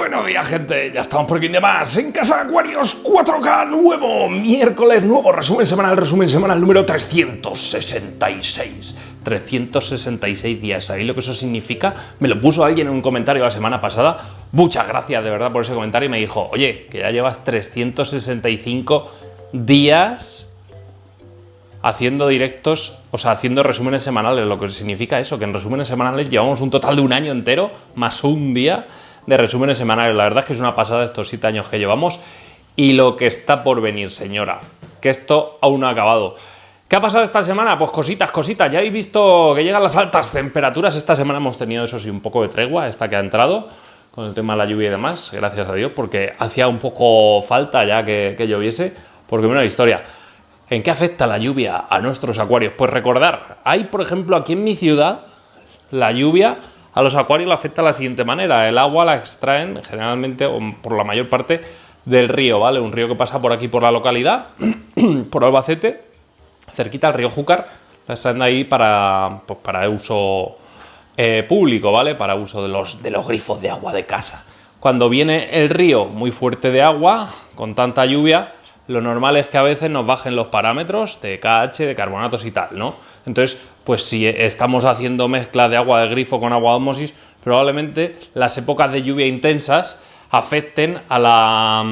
Buenos días, gente, ya estamos por aquí de más en Casa de Acuarios 4K, nuevo miércoles, nuevo resumen semanal número 366. 366 días, ¿sabéis lo que eso significa? Me lo puso alguien en un comentario la semana pasada, muchas gracias de verdad por ese comentario, y me dijo, oye, que ya llevas 365 días haciendo directos, o sea, haciendo resúmenes semanales, lo que significa eso, que en resúmenes semanales llevamos un total de un año entero, más un día de resúmenes semanales. La verdad es que es una pasada estos 7 años que llevamos y lo que está por venir, señora, que esto aún no ha acabado. ¿Qué ha pasado esta semana? Pues cositas, ya habéis visto que llegan las altas temperaturas. Esta semana hemos tenido, eso sí, un poco de tregua, esta que ha entrado, con el tema de la lluvia y demás, gracias a Dios, porque hacía un poco falta ya que lloviese, porque mira la historia. ¿En qué afecta la lluvia a nuestros acuarios? Pues recordar, hay, por ejemplo, aquí en mi ciudad, la lluvia a los acuarios le afecta de la siguiente manera. El agua la extraen generalmente, o por la mayor parte, del río, ¿vale? Un río que pasa por aquí, por la localidad, por Albacete, cerquita al río Júcar, la extraen de ahí para uso público, ¿vale? Para uso de los grifos de agua de casa. Cuando viene el río muy fuerte de agua, con tanta lluvia, lo normal es que a veces nos bajen los parámetros de KH, de carbonatos y tal, ¿no? Entonces, pues si estamos haciendo mezcla de agua de grifo con agua de ósmosis, probablemente las épocas de lluvia intensas afecten a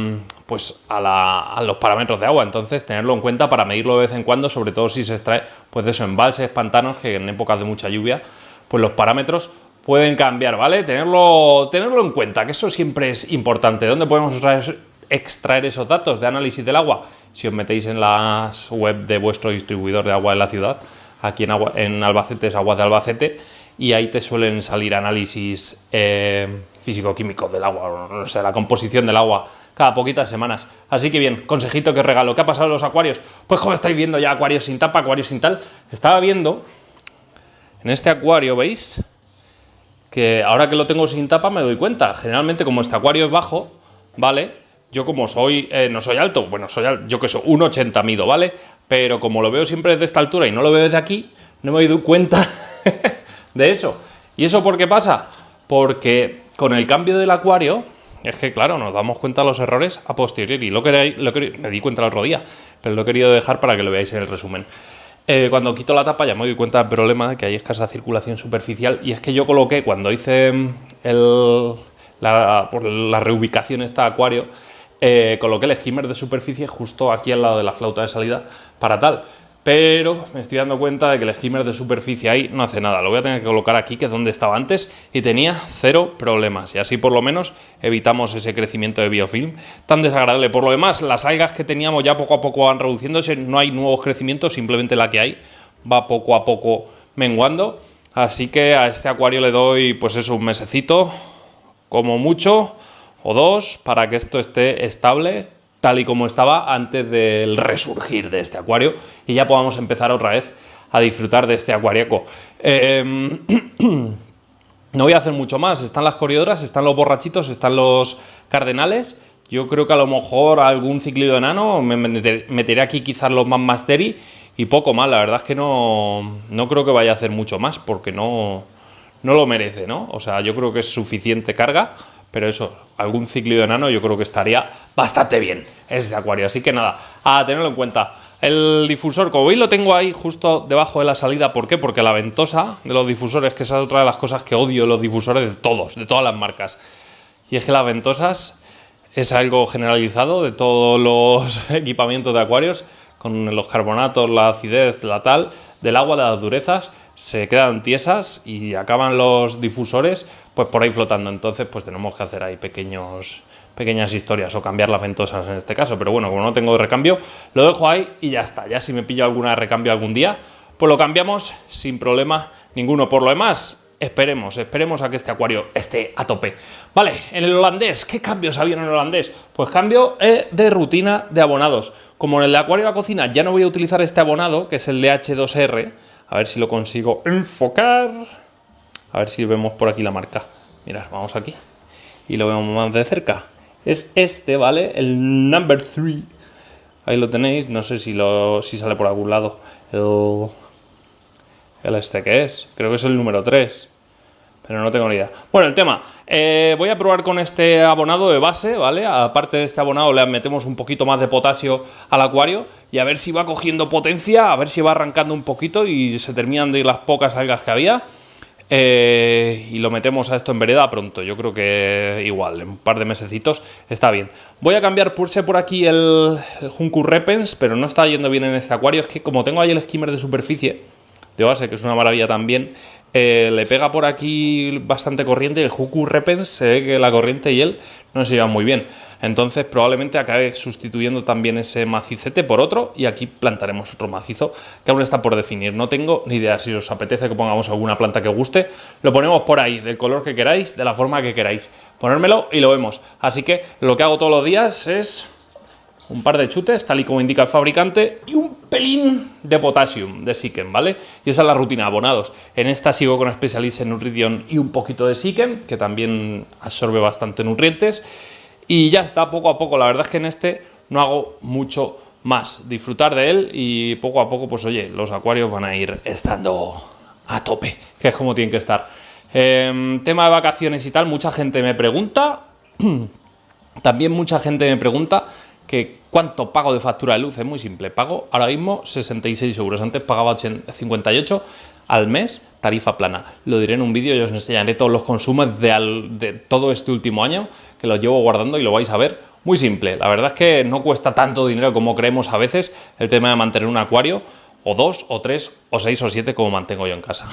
los parámetros de agua. Entonces, tenerlo en cuenta para medirlo de vez en cuando, sobre todo si se extrae, pues de eso, embalses, pantanos, que en épocas de mucha lluvia, pues los parámetros pueden cambiar, ¿vale? Tenerlo en cuenta, que eso siempre es importante. ¿Dónde podemos extraer esos datos de análisis del agua? Si os metéis en las web de vuestro distribuidor de agua de la ciudad, aquí en Albacete es Aguas de Albacete, y ahí te suelen salir análisis físico-químicos del agua, o sea, la composición del agua cada poquitas semanas. Así que bien, consejito que os regalo. ¿Qué ha pasado en los acuarios? Pues como estáis viendo ya, acuarios sin tapa, acuarios sin tal. Estaba viendo en este acuario, ¿veis? Que ahora que lo tengo sin tapa me doy cuenta. Generalmente, como este acuario es bajo, ¿vale? Yo como soy, no soy alto, bueno, soy alto, yo que soy 1,80 mido, ¿vale? Pero como lo veo siempre desde esta altura y no lo veo desde aquí, no me doy cuenta de eso. ¿Y eso por qué pasa? Porque con el cambio del acuario, es que claro, nos damos cuenta de los errores a posteriori. Me di cuenta el otro día, pero lo he querido dejar para que lo veáis en el resumen. Cuando quito la tapa ya me doy cuenta del problema de que hay escasa circulación superficial, y es que yo coloqué, cuando hice la reubicación esta acuario, coloqué el skimmer de superficie justo aquí al lado de la flauta de salida para tal, pero me estoy dando cuenta de que el skimmer de superficie ahí no hace nada. Lo voy a tener que colocar aquí, que es donde estaba antes, y tenía cero problemas, y así por lo menos evitamos ese crecimiento de biofilm tan desagradable. Por lo demás, las algas que teníamos ya poco a poco van reduciéndose, no hay nuevos crecimientos, simplemente la que hay va poco a poco menguando, así que a este acuario le doy, pues eso, un mesecito como mucho, o 2, para que esto esté estable, tal y como estaba antes del resurgir de este acuario, y ya podamos empezar otra vez a disfrutar de este acuariaco. No voy a hacer mucho más. Están las coriodoras, están los borrachitos, están los cardenales. Yo creo que a lo mejor algún ciclido enano, me meteré aquí quizás los Masteri y poco más. La verdad es que no creo que vaya a hacer mucho más, porque no lo merece, ¿no? O sea, yo creo que es suficiente carga, pero eso, algún ciclido enano yo creo que estaría bastante bien ese acuario. Así que nada, a tenerlo en cuenta. El difusor, como veis, lo tengo ahí justo debajo de la salida. ¿Por qué? Porque la ventosa de los difusores, que esa es otra de las cosas que odio de los difusores de todas las marcas, y es que las ventosas es algo generalizado de todos los equipamientos de acuarios, con los carbonatos, la acidez, la tal, del agua, las durezas, se quedan tiesas y acaban los difusores pues por ahí flotando. Entonces pues tenemos que hacer ahí pequeñas historias, o cambiar las ventosas en este caso. Pero bueno, como no tengo de recambio, lo dejo ahí y ya está. Ya si me pillo alguna de recambio algún día, pues lo cambiamos sin problema ninguno. Por lo demás, esperemos a que este acuario esté a tope. Vale, en el holandés, ¿qué cambios había en el holandés? Pues cambio de rutina de abonados. Como en el de acuario de la cocina ya no voy a utilizar este abonado, que es el de H2R, a ver si lo consigo enfocar, a ver si vemos por aquí la marca. Mirad, vamos aquí y lo vemos más de cerca. Es este, ¿vale? El number 3. Ahí lo tenéis, no sé si sale por algún lado. El este que es, creo que es el número 3. pero no tengo ni idea. Bueno, el tema, voy a probar con este abonado de base, ¿vale? Aparte de este abonado le metemos un poquito más de potasio al acuario y a ver si va cogiendo potencia, a ver si va arrancando un poquito y se terminan de ir las pocas algas que había. Y lo metemos a esto en vereda pronto. Yo creo que igual, en un par de mesecitos está bien. Voy a cambiar, puse por aquí el Juncus repens, pero no está yendo bien en este acuario. Es que como tengo ahí el skimmer de superficie de base, que es una maravilla también, le pega por aquí bastante corriente y el Juncus repens se ve que la corriente y él no se llevan muy bien. Entonces probablemente acabe sustituyendo también ese macicete por otro y aquí plantaremos otro macizo que aún está por definir. No tengo ni idea. Si os apetece que pongamos alguna planta que os guste, lo ponemos por ahí, del color que queráis, de la forma que queráis. Ponérmelo y lo vemos. Así que lo que hago todos los días es un par de chutes, tal y como indica el fabricante, y un pelín de potassium de Sikem, ¿vale? Y esa es la rutina, abonados. En esta sigo con Specialist en Nutrition y un poquito de Sikem, que también absorbe bastante nutrientes. Y ya está, poco a poco. La verdad es que en este no hago mucho más. Disfrutar de él y poco a poco, pues oye, los acuarios van a ir estando a tope, que es como tienen que estar. Tema de vacaciones y tal, mucha gente me pregunta, también mucha gente me pregunta que cuánto pago de factura de luz. Es muy simple, pago ahora mismo 66 euros, antes pagaba 58 al mes, tarifa plana. Lo diré en un vídeo y os enseñaré todos los consumos de todo este último año, que los llevo guardando y lo vais a ver. Muy simple, la verdad es que no cuesta tanto dinero como creemos a veces el tema de mantener un acuario, o 2, o 3, o 6, o 7 como mantengo yo en casa.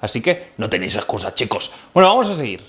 Así que no tenéis excusa, chicos. Bueno, vamos a seguir.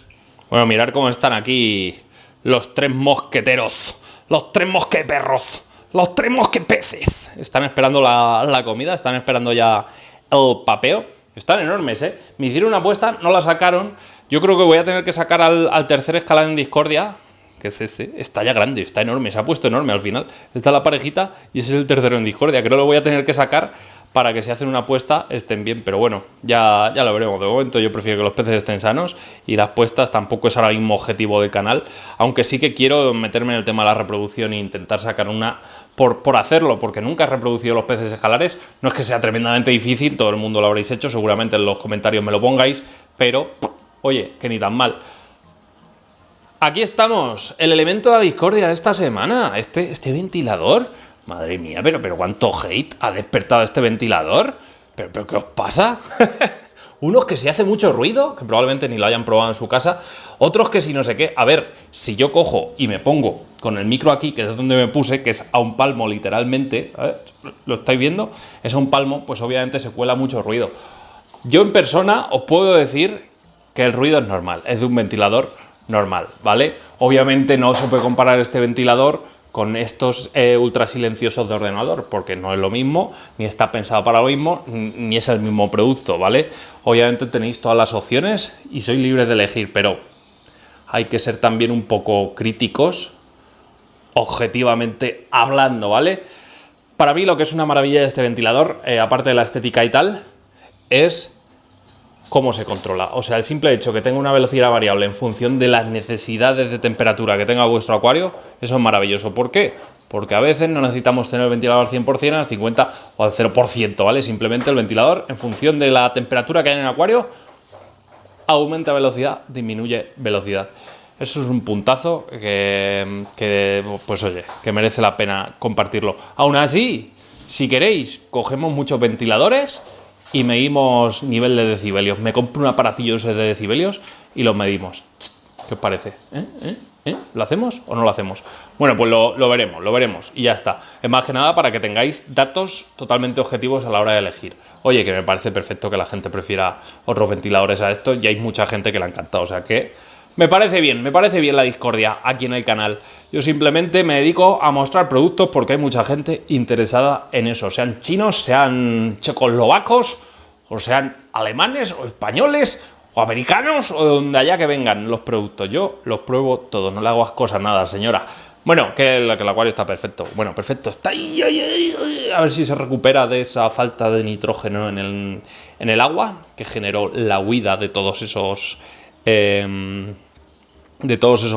Bueno, mirad cómo están aquí los 3 mosqueteros, los 3 mosqueperros, los 3 mosquepeces. Están esperando la comida, están esperando ya el papeo. Están enormes, ¿eh? Me hicieron una apuesta, no la sacaron. Yo creo que voy a tener que sacar al tercer escalón en Discordia, que es ese. Está ya grande, está enorme, se ha puesto enorme al final. Está la parejita y ese es el tercero en Discordia. Creo que lo voy a tener que sacar para que si hacen una apuesta estén bien, pero bueno, ya lo veremos. De momento yo prefiero que los peces estén sanos y las puestas tampoco es ahora mismo objetivo del canal, aunque sí que quiero meterme en el tema de la reproducción e intentar sacar una por hacerlo, porque nunca he reproducido los peces escalares. No es que sea tremendamente difícil, todo el mundo lo habréis hecho, seguramente en los comentarios me lo pongáis, pero oye, que ni tan mal. Aquí estamos, el elemento de la discordia de esta semana, este ventilador. Madre mía, pero cuánto hate ha despertado este ventilador. ¿Pero qué os pasa? Unos que si hace mucho ruido, que probablemente ni lo hayan probado en su casa. Otros que si no sé qué. A ver, si yo cojo y me pongo con el micro aquí, que es donde me puse, que es a un palmo literalmente, ¿lo estáis viendo? Es a un palmo, pues obviamente se cuela mucho ruido. Yo en persona os puedo decir que el ruido es normal, es de un ventilador normal, ¿vale? Obviamente no se puede comparar este ventilador con estos ultra silenciosos de ordenador, porque no es lo mismo, ni está pensado para lo mismo, ni es el mismo producto, ¿vale? Obviamente tenéis todas las opciones y sois libres de elegir, pero hay que ser también un poco críticos, objetivamente hablando, ¿vale? Para mí lo que es una maravilla de este ventilador, aparte de la estética y tal, es cómo se controla. O sea, el simple hecho que tenga una velocidad variable en función de las necesidades de temperatura que tenga vuestro acuario, eso es maravilloso. ¿Por qué? Porque a veces no necesitamos tener el ventilador al 100%, al 50% o al 0%, ¿vale? Simplemente el ventilador, en función de la temperatura que hay en el acuario, aumenta velocidad, disminuye velocidad. Eso es un puntazo que pues oye, que merece la pena compartirlo. Aún así, si queréis, cogemos muchos ventiladores y medimos nivel de decibelios. Me compro un aparatillo ese de decibelios y lo medimos. ¿Qué os parece? ¿Lo hacemos o no lo hacemos? Bueno, pues lo veremos y ya está. Es más que nada para que tengáis datos totalmente objetivos a la hora de elegir. Oye, que me parece perfecto que la gente prefiera otros ventiladores a estos y hay mucha gente que le ha encantado. O sea que me parece bien la discordia aquí en el canal. Yo simplemente me dedico a mostrar productos porque hay mucha gente interesada en eso. Sean chinos, sean checoslovacos, o sean alemanes, o españoles, o americanos, o de donde haya que vengan los productos. Yo los pruebo todos, no le hago ascos a nada, señora. Bueno, que el acuario está perfecto. Bueno, perfecto, está ahí. A ver si se recupera de esa falta de nitrógeno en el agua que generó la huida de todos esos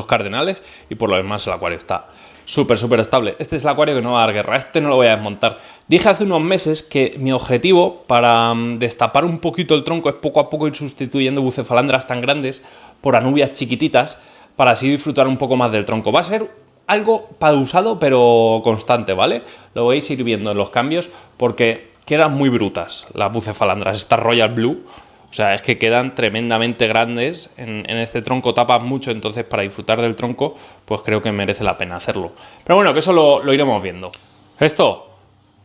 cardenales, y por lo demás el acuario está súper, súper estable. Este es el acuario que no va a dar guerra, este no lo voy a desmontar. Dije hace unos meses que mi objetivo para destapar un poquito el tronco es poco a poco ir sustituyendo bucefalandras tan grandes por anubias chiquititas para así disfrutar un poco más del tronco. Va a ser algo pausado pero constante, ¿vale? Lo vais a ir viendo en los cambios porque quedan muy brutas las bucefalandras, estas Royal Blue. O sea, es que quedan tremendamente grandes, en este tronco tapan mucho, entonces para disfrutar del tronco, pues creo que merece la pena hacerlo. Pero bueno, que eso lo iremos viendo. Esto,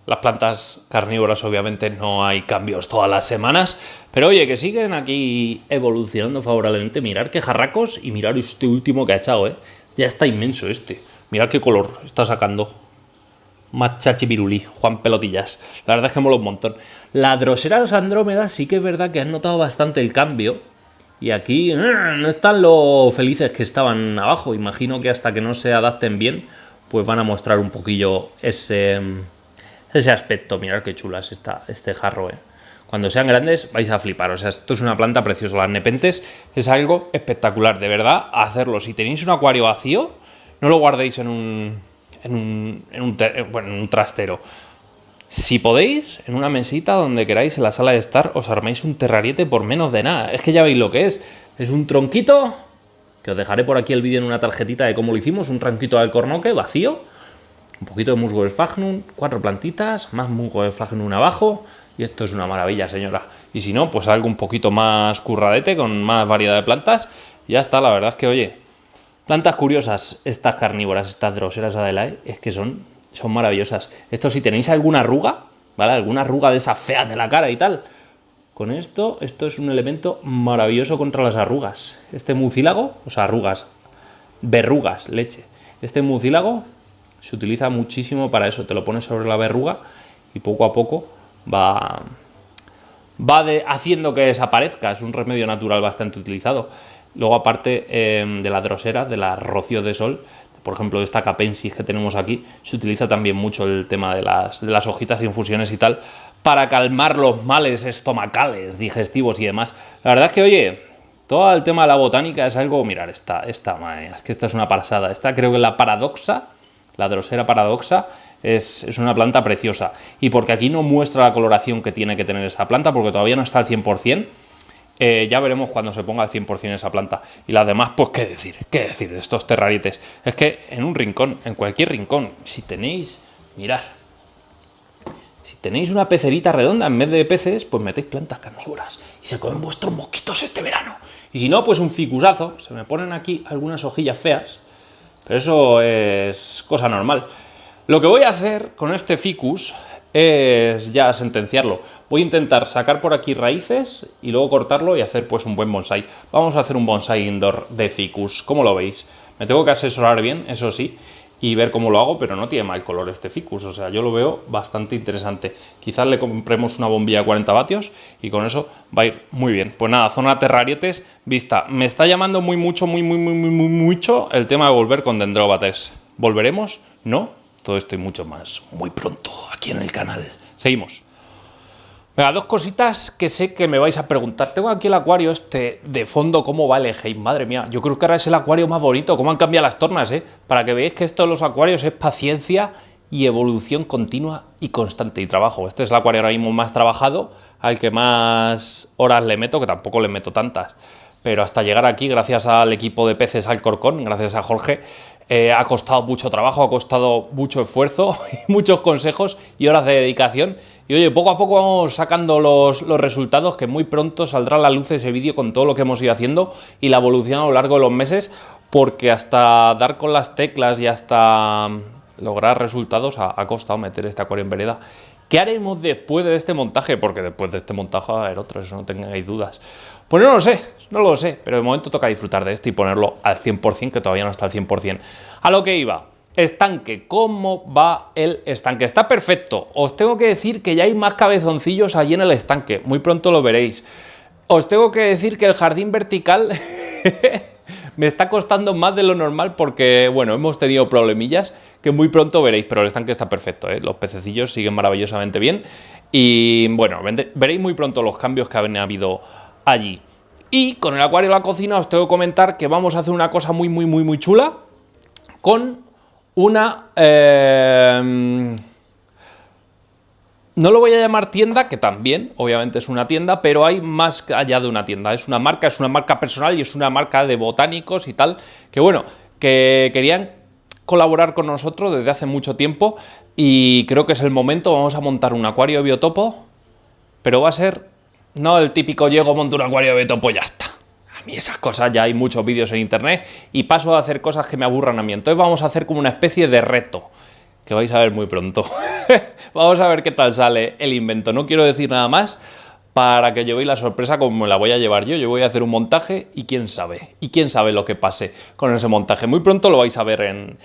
las plantas carnívoras obviamente no hay cambios todas las semanas, pero oye, que siguen aquí evolucionando favorablemente. Mirad qué jarracos y mirad este último que ha echado, ¿eh? Ya está inmenso este. Mirad qué color está sacando. Más chachipirulí, Juan Pelotillas. La verdad es que mola un montón. La Droseras Andrómeda sí que es verdad que han notado bastante el cambio. Y aquí no están lo felices que estaban abajo. Imagino que hasta que no se adapten bien, pues van a mostrar un poquillo ese aspecto. Mirad qué chulas está este jarro, ¿eh? Cuando sean grandes vais a flipar. O sea, esto es una planta preciosa. Las nepentes es algo espectacular. De verdad, hacerlo. Si tenéis un acuario vacío, no lo guardéis en un trastero. Si podéis, en una mesita donde queráis en la sala de estar, os armáis un terrariete por menos de nada. Es que ya veis lo que es. Es un tronquito, que os dejaré por aquí el vídeo en una tarjetita de cómo lo hicimos, un tronquito de alcornoque vacío, un poquito de musgo sphagnum, 4 plantitas, más musgo sphagnum abajo, y esto es una maravilla, señora. Y si no, pues algo un poquito más curradete, con más variedad de plantas, y ya está. La verdad es que, oye, plantas curiosas, estas carnívoras, estas Droseras Adelaide, es que son maravillosas. Esto, si tenéis alguna arruga, ¿vale? Alguna arruga de esas feas de la cara y tal, con esto es un elemento maravilloso contra las arrugas. Este mucílago, o sea, arrugas, verrugas, leche. Este mucílago se utiliza muchísimo para eso. Te lo pones sobre la verruga y poco a poco va haciendo que desaparezca. Es un remedio natural bastante utilizado. Luego, aparte de la drosera, de la rocío de sol, por ejemplo, esta capensis que tenemos aquí, se utiliza también mucho el tema de las hojitas, infusiones y tal, para calmar los males estomacales, digestivos y demás. La verdad es que, oye, todo el tema de la botánica es algo... Mirad, esta madre, es que esta es una pasada. Esta creo que la paradoxa, la Drosera paradoxa, es una planta preciosa. Y porque aquí no muestra la coloración que tiene que tener esta planta, porque todavía no está al 100%, ya veremos cuando se ponga al 100% esa planta. Y las demás, pues qué decir de estos terrarietes. Es que en un rincón, en cualquier rincón, si tenéis, mirad, si tenéis una pecerita redonda en vez de peces, pues metéis plantas carnívoras y se comen vuestros mosquitos este verano. Y si no, pues un ficusazo. Se me ponen aquí algunas hojillas feas, pero eso es cosa normal. Lo que voy a hacer con este ficus es ya sentenciarlo. Voy a intentar sacar por aquí raíces y luego cortarlo y hacer pues un buen bonsai. Vamos a hacer un bonsai indoor de ficus. ¿Cómo lo veis? Me tengo que asesorar bien, eso sí, y ver cómo lo hago, pero no tiene mal color este ficus. O sea, yo lo veo bastante interesante. Quizás le compremos una bombilla de 40 vatios y con eso va a ir muy bien. Pues nada, zona terrarietes vista. Me está llamando mucho el tema de volver con dendróbates. ¿Volveremos? ¿No? Todo esto y mucho más muy pronto aquí en el canal. Seguimos. Venga, dos cositas que sé que me vais a preguntar. Tengo aquí el acuario este de fondo, ¿cómo va el Egeim? Madre mía, yo creo que ahora es el acuario más bonito. ¿Cómo han cambiado las tornas, eh? Para que veáis que esto de los acuarios es paciencia y evolución continua y constante y trabajo. Este es el acuario ahora mismo más trabajado, al que más horas le meto, que tampoco le meto tantas. Pero hasta llegar aquí, gracias al equipo de peces Alcorcón, gracias a Jorge, ha costado mucho trabajo, ha costado mucho esfuerzo, y muchos consejos y horas de dedicación. Y oye, poco a poco vamos sacando los resultados, que muy pronto saldrá a la luz ese vídeo con todo lo que hemos ido haciendo y la evolución a lo largo de los meses, porque hasta dar con las teclas y hasta lograr resultados ha costado meter este acuario en vereda. ¿Qué haremos después de este montaje? Porque después de este montaje va a haber otro, eso no tengáis dudas. Pues no lo sé, pero de momento toca disfrutar de este y ponerlo al 100%, que todavía no está al 100%. A lo que iba, estanque, ¿cómo va el estanque? Está perfecto. Os tengo que decir que ya hay más cabezoncillos allí en el estanque, muy pronto lo veréis. Os tengo que decir que el jardín vertical me está costando más de lo normal porque, bueno, hemos tenido problemillas que muy pronto veréis, pero el estanque está perfecto, ¿eh? Los pececillos siguen maravillosamente bien y, bueno, veréis muy pronto los cambios que han habido allí. Y con el acuario de la cocina os tengo que comentar que vamos a hacer una cosa muy chula con una... no lo voy a llamar tienda, que también, obviamente es una tienda, pero hay más allá de una tienda. Es una marca personal y es una marca de botánicos y tal, que bueno, que querían colaborar con nosotros desde hace mucho tiempo y creo que es el momento. Vamos a montar un acuario de biotopo, pero va a ser no el típico llego, monto un acuario de biotopo y ya está. A mí esas cosas ya hay muchos vídeos en internet y paso a hacer cosas que me aburran a mí. Entonces vamos a hacer como una especie de reto, que vais a ver muy pronto. Vamos a ver qué tal sale el invento. No quiero decir nada más para que llevéis la sorpresa como me la voy a llevar yo. Yo voy a hacer un montaje y quién sabe lo que pase con ese montaje. Muy pronto lo vais a ver en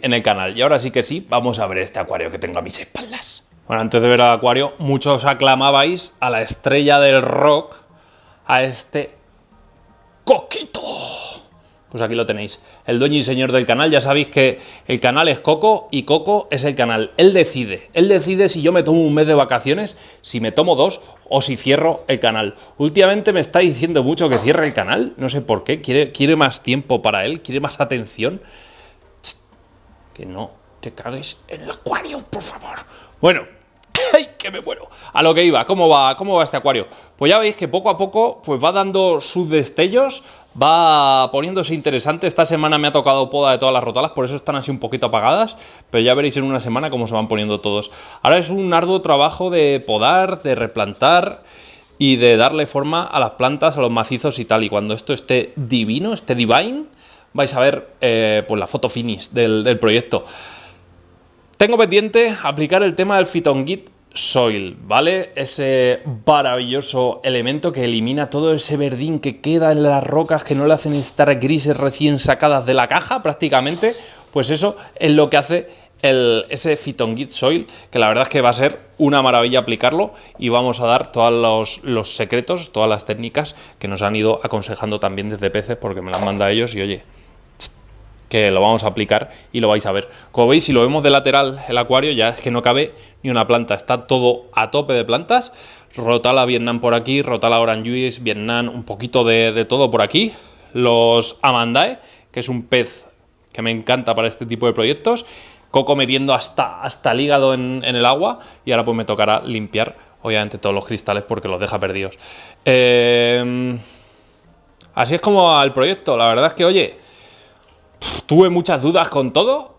el canal. Y ahora sí que sí, vamos a ver este acuario que tengo a mis espaldas. Bueno, antes de ver al acuario, muchos aclamabais a la estrella del rock, a este Coquito. Pues aquí lo tenéis, el dueño y señor del canal. Ya sabéis que el canal es Coco y Coco es el canal. Él decide si yo me tomo un mes de vacaciones, si me tomo 2 o si cierro el canal. Últimamente me está diciendo mucho que cierre el canal, no sé por qué, quiere más tiempo para él, quiere más atención. Que no te cagues en el acuario, por favor. Bueno, ¡ay, que me muero! A lo que iba, ¿cómo va este acuario? Pues ya veis que poco a poco pues va dando sus destellos, va poniéndose interesante. Esta semana me ha tocado poda de todas las rotalas, por eso están así un poquito apagadas, pero ya veréis en una semana cómo se van poniendo todos. Ahora es un arduo trabajo de podar, de replantar y de darle forma a las plantas, a los macizos y tal. Y cuando esto esté divino, esté divine, vais a ver pues la foto finish del proyecto. Tengo pendiente aplicar el tema del Phytongit Soil, ¿vale? Ese maravilloso elemento que elimina todo ese verdín que queda en las rocas, que no le hacen estar grises recién sacadas de la caja prácticamente. Pues eso es lo que hace ese Phytongit Soil, que la verdad es que va a ser una maravilla aplicarlo y vamos a dar todos los secretos, todas las técnicas que nos han ido aconsejando también desde Peces, porque me las manda ellos y oye, que lo vamos a aplicar y lo vais a ver. Como veis, si lo vemos de lateral el acuario, ya es que no cabe ni una planta, está todo a tope de plantas. Rotala Vietnam por aquí, Rotala Oranjuis, Vietnam, un poquito de todo por aquí. Los Amandae, que es un pez que me encanta para este tipo de proyectos. Coco metiendo hasta el hígado en el agua y ahora pues me tocará limpiar, obviamente, todos los cristales porque los deja perdidos. Así es como va el proyecto. La verdad es que, oye, tuve muchas dudas con todo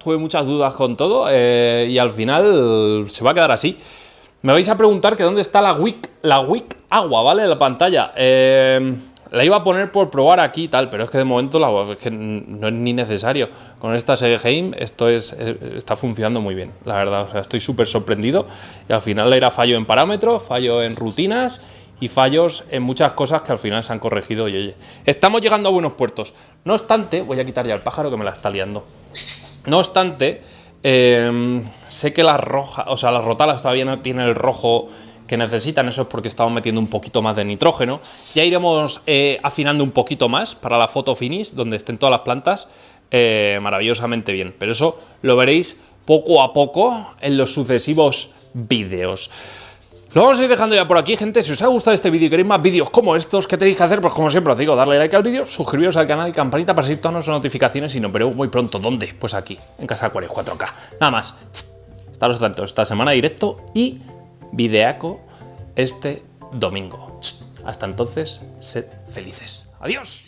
y al final se va a quedar así. Me vais a preguntar que dónde está la Wick agua, ¿vale? En la pantalla. La iba a poner por probar aquí y tal, pero es que de momento es que no es ni necesario. Con esta Segeheim esto está funcionando muy bien, la verdad. O sea, estoy súper sorprendido y al final era fallo en parámetros, fallo en rutinas y fallos en muchas cosas que al final se han corregido y oye, estamos llegando a buenos puertos. No obstante, voy a quitar ya el pájaro que me la está liando. No obstante, sé que las rotalas todavía no tienen el rojo que necesitan. Eso es porque estamos metiendo un poquito más de nitrógeno. Ya iremos afinando un poquito más para la foto finish, donde estén todas las plantas maravillosamente bien. Pero eso lo veréis poco a poco en los sucesivos vídeos. Lo vamos a ir dejando ya por aquí, gente. Si os ha gustado este vídeo y queréis más vídeos como estos, ¿qué tenéis que hacer? Pues como siempre os digo, darle like al vídeo, suscribiros al canal y campanita para seguir todas nuestras notificaciones y nos veremos muy pronto. ¿Dónde? Pues aquí, en Casa Acuarios 4K. Nada más. Estaros atentos. Esta semana directo y videaco este domingo. Hasta entonces, sed felices. ¡Adiós!